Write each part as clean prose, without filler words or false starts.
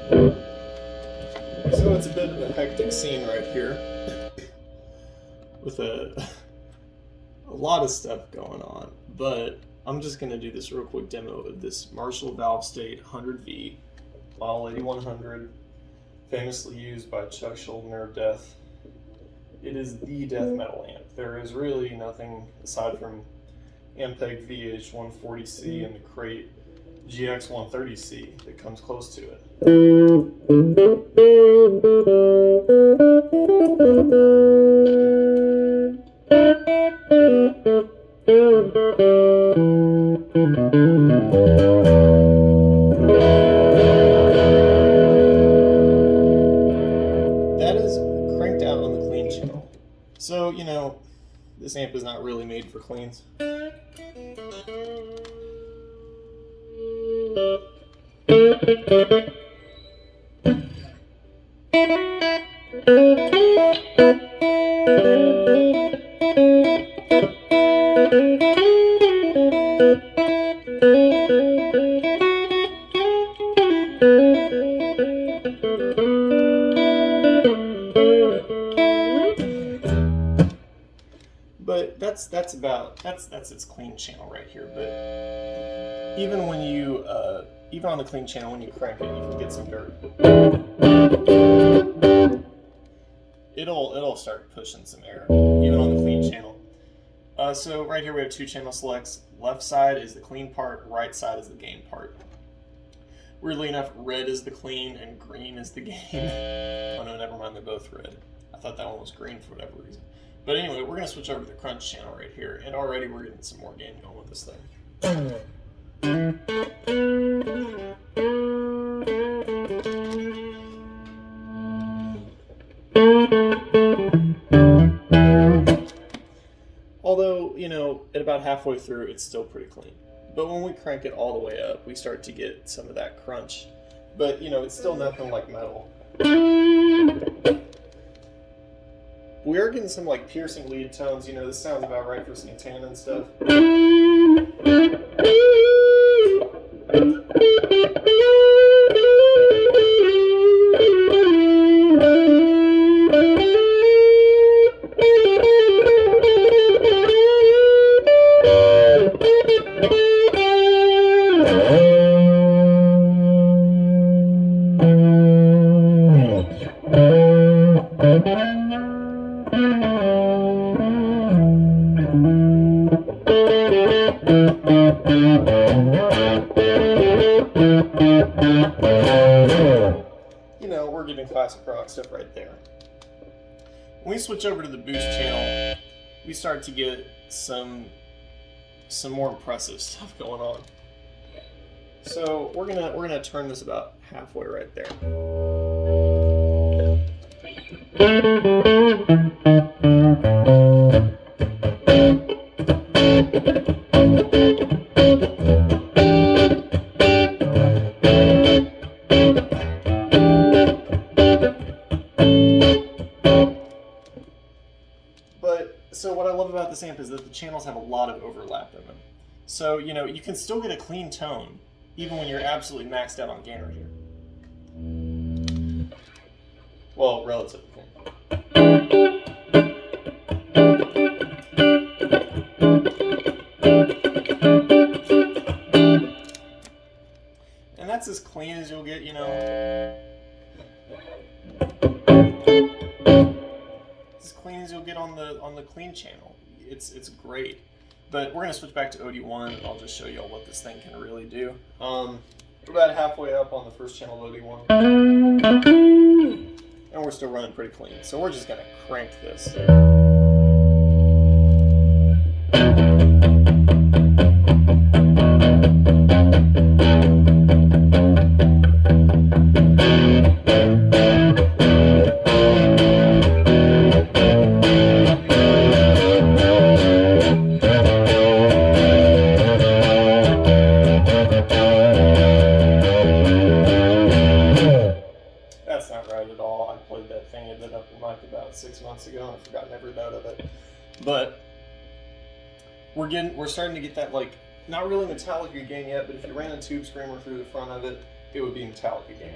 So it's a bit of a hectic scene right here with a lot of stuff going on, but I'm just going to do this real quick demo of this Marshall Valvestate 100V Model 8100, famously used by Chuck Schuldiner of Death. It is the death metal amp. There is really nothing aside from Ampeg VH140C and the Crate GX130C that comes close to it. That is cranked out on the clean channel. So, you know, this amp is not really made for cleans. But that's its clean channel right here. But even when you even on the clean channel, when you crank it, you can get some dirt. It'll start pushing some air, even on the clean channel. So right here we have two channel selects. Left side is the clean part, right side is the gain part. Weirdly enough, red is the clean and green is the gain. Oh no, never mind, they're both red. I thought that one was green for whatever reason. But anyway, we're going to switch over to the crunch channel right here, and already we're getting some more gain going with this thing. Although, you know, at about halfway through, it's still pretty clean. But when we crank it all the way up, we start to get some of that crunch. But, you know, it's still nothing like metal. We are getting some like piercing lead tones, you know, this sounds about right for Santana and stuff. You know, we're getting classic rock stuff right there. When we switch over to the boost channel, we start to get some more impressive stuff going on. So we're gonna turn this about halfway right there. So what I love about this amp is that the channels have a lot of overlap in them. So, you know, you can still get a clean tone even when you're absolutely maxed out on gain right here. Well, relatively clean. And that's as clean as you'll get, you know. Clean as you'll get on the clean channel. It's great. But we're gonna switch back to OD1 and I'll just show y'all what this thing can really do. We're about halfway up on the first channel of OD1. And we're still running pretty clean. So we're just gonna crank this. About 6 months ago, and I've forgotten every note of it. But we're starting to get that, like, not really metallic gain yet, but if you ran a tube screamer through the front of it, it would be metallic again.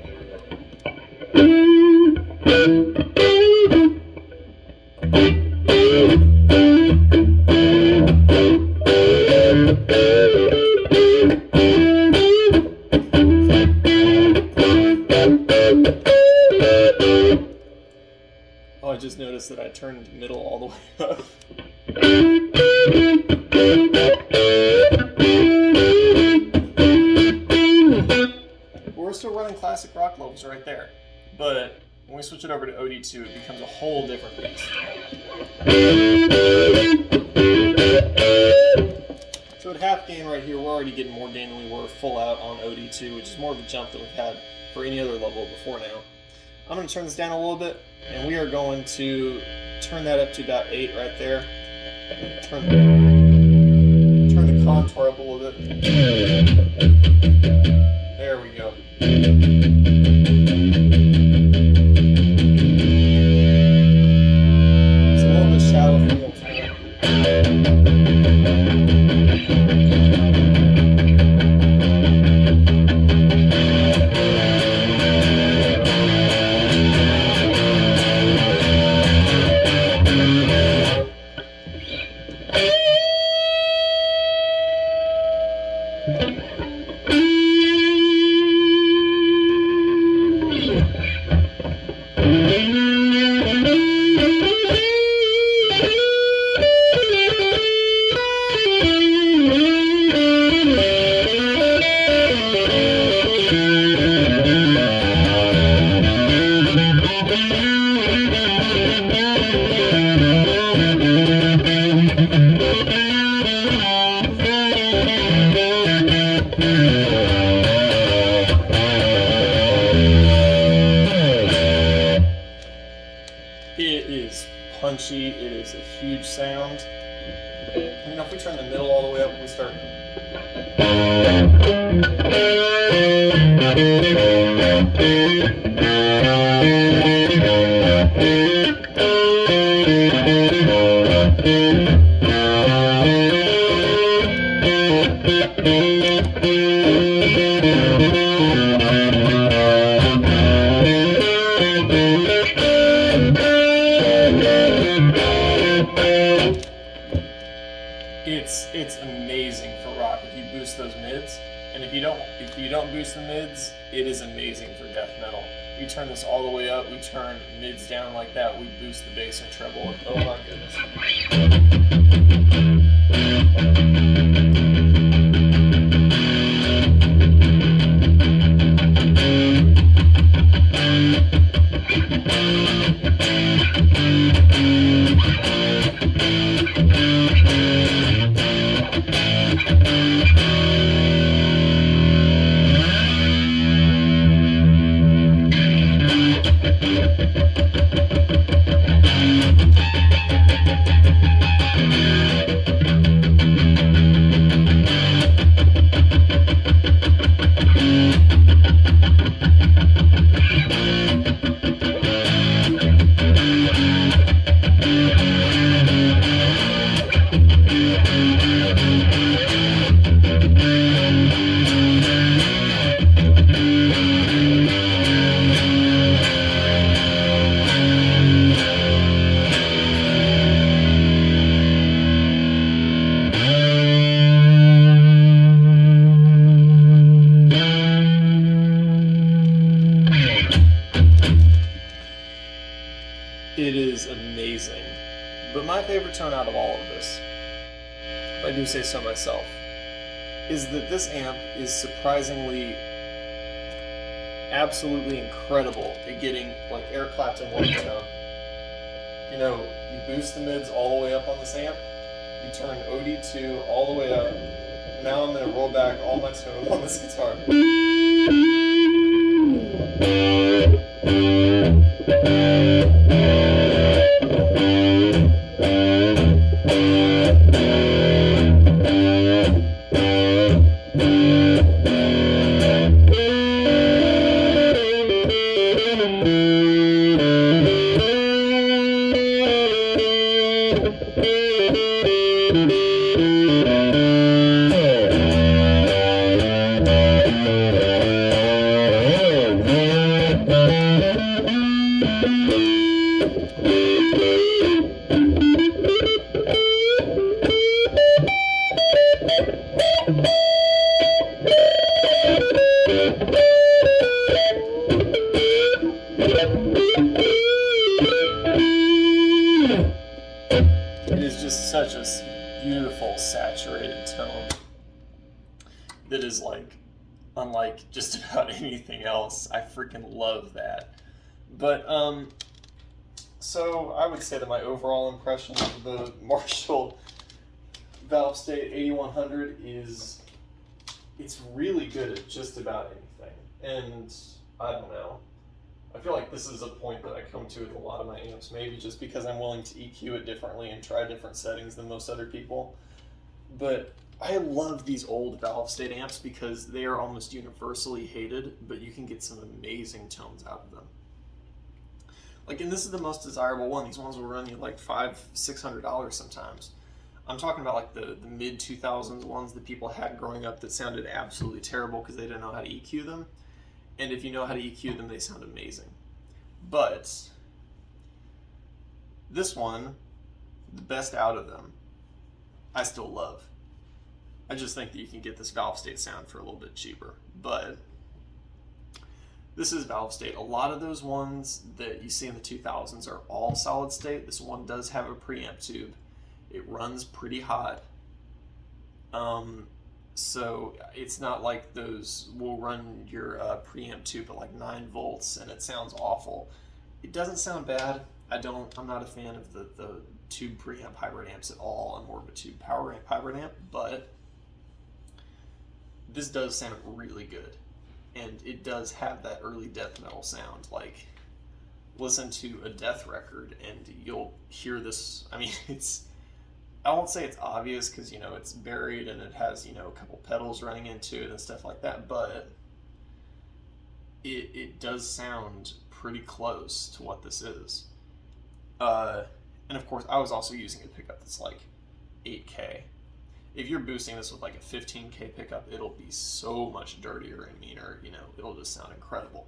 Oh, I just noticed that I turned middle all the way up. We're still running classic rock levels right there, but when we switch it over to OD2, it becomes a whole different beast. So at half gain right here, we're already getting more gain than we were full out on OD2, which is more of a jump than we've had for any other level before now. I'm going to turn this down a little bit, and we are going to turn that up to about 8 right there. Turn the contour up a little bit. There we go. It's a little bit shallow for the alternative. It is punchy, it is a huge sound. You know, if we turn the middle all the way up, we start. It's amazing for rock if you boost those mids, and if you don't boost the mids, it is amazing for death metal. We turn this all the way up, we turn mids down like that, we boost the bass and treble. Oh my goodness. It is amazing. But my favorite tone out of all of this, if I do say so myself, is that this amp is surprisingly, absolutely incredible at getting like air clapped in one tone. You know, you boost the mids all the way up on this amp, you turn OD2 all the way up, now I'm going to roll back all my tones on this guitar. It is just such a beautiful saturated tone that is like unlike just about anything else. I freaking love that. But so I would say that my overall impression of the Marshall Valvestate 8100 is it's really good at just about anything. And I don't know. I feel like this is a point that I come to with a lot of my amps, maybe just because I'm willing to EQ it differently and try different settings than most other people. But I love these old Valvestate amps because they are almost universally hated, but you can get some amazing tones out of them. Like, and this is the most desirable one. These ones will run you like $500-$600 sometimes. I'm talking about like the mid 2000s ones that people had growing up that sounded absolutely terrible because they didn't know how to EQ them. And if you know how to EQ them, they sound amazing. But this one, the best out of them, I still love. I just think that you can get this Valvestate sound for a little bit cheaper. But this is Valvestate. A lot of those ones that you see in the 2000s are all solid state. This one does have a preamp tube. It runs pretty hot. So it's not like those will run your preamp tube at like 9 volts and it sounds awful. It doesn't sound bad. I'm not a fan of the tube preamp hybrid amps at all. I'm more of a tube power amp hybrid amp, but this does sound really good. And it does have that early death metal sound. Like, listen to a Death record and you'll hear this. I mean, I won't say it's obvious because, it's buried and it has, a couple pedals running into it and stuff like that, but it does sound pretty close to what this is. And of course, I was also using a pickup that's like 8K. If you're boosting this with like a 15K pickup, it'll be so much dirtier and meaner, it'll just sound incredible.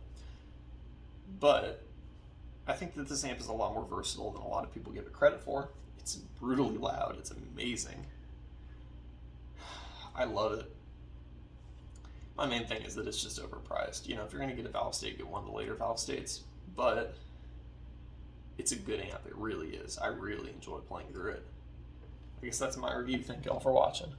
But I think that this amp is a lot more versatile than a lot of people give it credit for. It's brutally loud. It's amazing. I love it. My main thing is that it's just overpriced. If you're going to get a Valvestate, get one of the later Valvestates. But it's a good amp. It really is. I really enjoy playing through it. I guess that's my review. Thank y'all for watching.